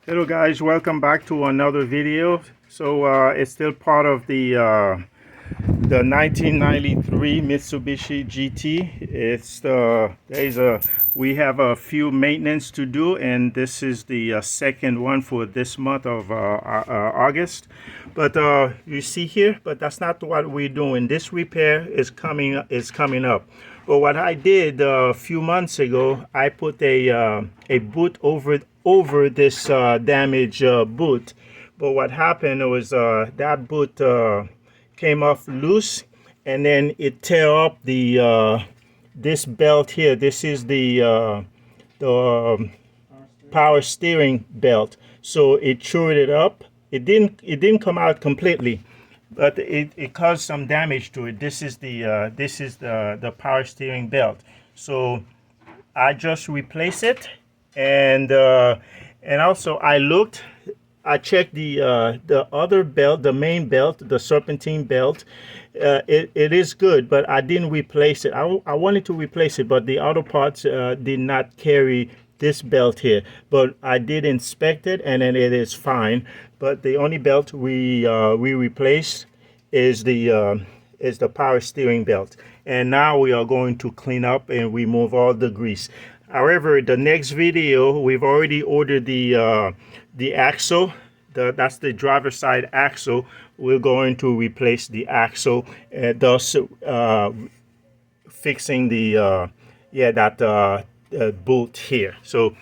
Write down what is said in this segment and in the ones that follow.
Hello guys, welcome back to another video. So it's still part of the 1993 Mitsubishi GT. We have a few maintenance to do, and this is the second one for this month of August. But you see here, but that's not what we're doing. This repair is coming up. Well, what I did a few months ago, I put a boot over this damaged boot. But what happened was that boot came off loose, and then it tear up the this belt here. This is the power steering belt. So it chewed it up. It didn't come out completely, but it caused some damage to it. This is the power steering belt. So I just replaced it, and also I checked the other belt, the main belt, the serpentine belt. It is good, but I didn't replace it. I wanted to replace it, but the auto parts did not carry this belt here. But I did inspect it, and then it is fine. But the only belt we replaced is the power steering belt. And now we are going to clean up and remove all the grease. However, the next video, we've already ordered the axle. That's the driver's side axle. We're going to replace the axle, thus fixing the bolt here. So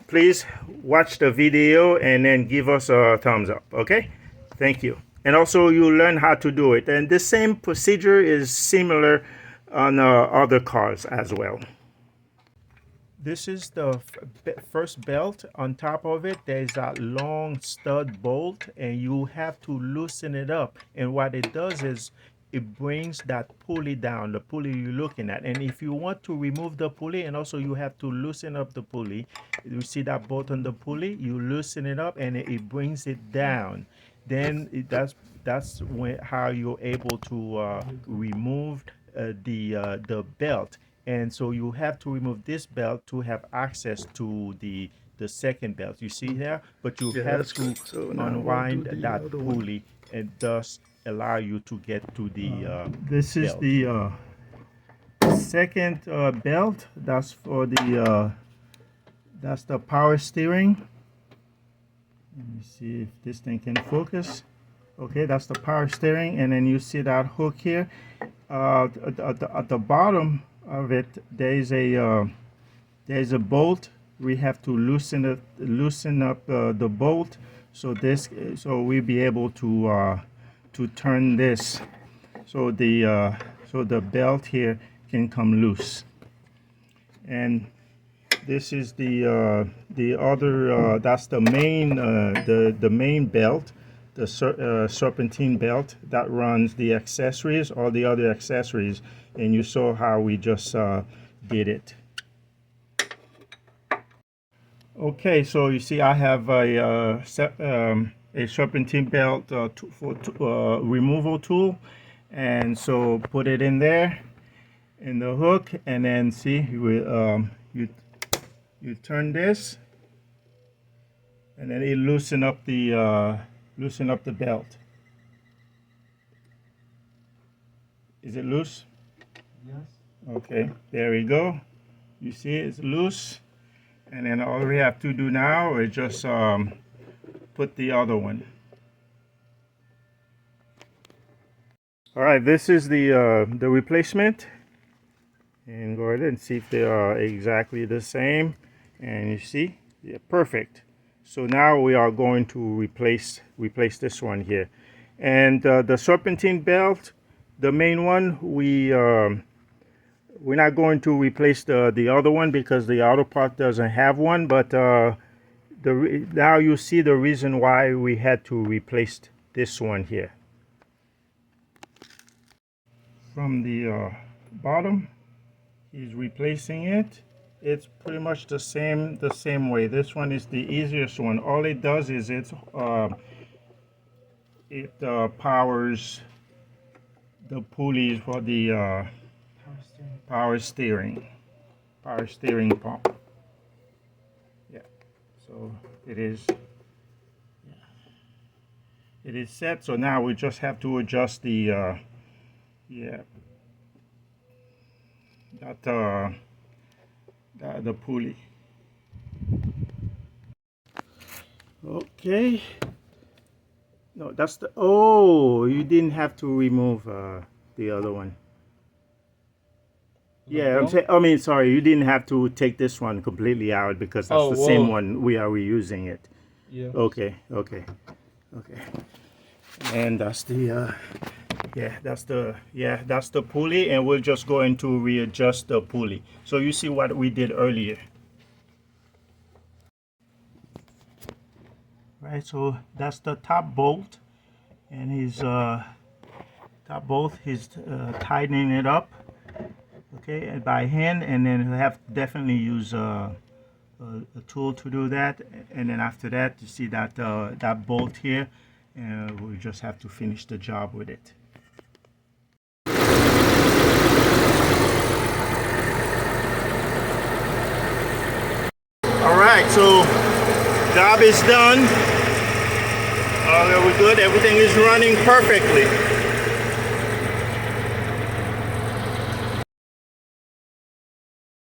please watch the video and then give us a thumbs up. Okay, thank you. And also you learn how to do it, and the same procedure is similar on other cars as well. This is the first belt. On top of it, there's that long stud bolt, and you have to loosen it up. And what it does is it brings that pulley down, the pulley you're looking at. And if you want to remove the pulley, and also you have to loosen up the pulley, you see that bolt on the pulley, you loosen it up and it brings it down. Then that's how you're able to remove the belt. And so you have to remove this belt to have access to the second belt. You see there, but you have to unwind that pulley, and thus allow you to get to the this is belt. The second belt. That's for that's the power steering. Let me see if this thing can focus. Okay, that's the power steering, and then you see that hook here. At the bottom of it, there's a bolt. We have to loosen up the bolt, so we'll be able to turn this, so the belt here can come loose. And this is the other that's the main the main belt, the serpentine belt that runs the accessories, all the other accessories, and you saw how we just did it. Okay, so you see I have a serpentine belt removal tool, and so put it in there in the hook, and then see you turn this, and then it loosen up the belt. Is it loose? Yes. Okay, there we go. You see it's loose, and then all we have to do now is just put the other one. All right, this is the replacement, and go ahead and see if they are exactly the same. And you see, yeah, perfect. So now we are going to replace this one here, and the serpentine belt, the main one, we're not going to replace the other one because the auto part doesn't have one. But now you see the reason why we had to replace this one here. From the bottom, he's replacing it. It's pretty much the same way. This one is the easiest one. All it does is it powers the pulleys for the power steering pump. Yeah. So it is set. So now we just have to adjust the the pulley. Okay. No, that's the, oh, you didn't have to remove the other one. Yeah, I'm saying, I mean, sorry, you didn't have to take this one completely out because that's the same one we are reusing it. Yeah. Okay. And that's the that's the pulley, and we're just going to readjust the pulley. So you see what we did earlier. Right, so that's the top bolt, and he's tightening it up, okay, and by hand, and then he'll have to definitely use a tool to do that. And then after that, you see that that bolt here, and we just have to finish the job with it. All right, so job is done. We're good. Everything is running perfectly.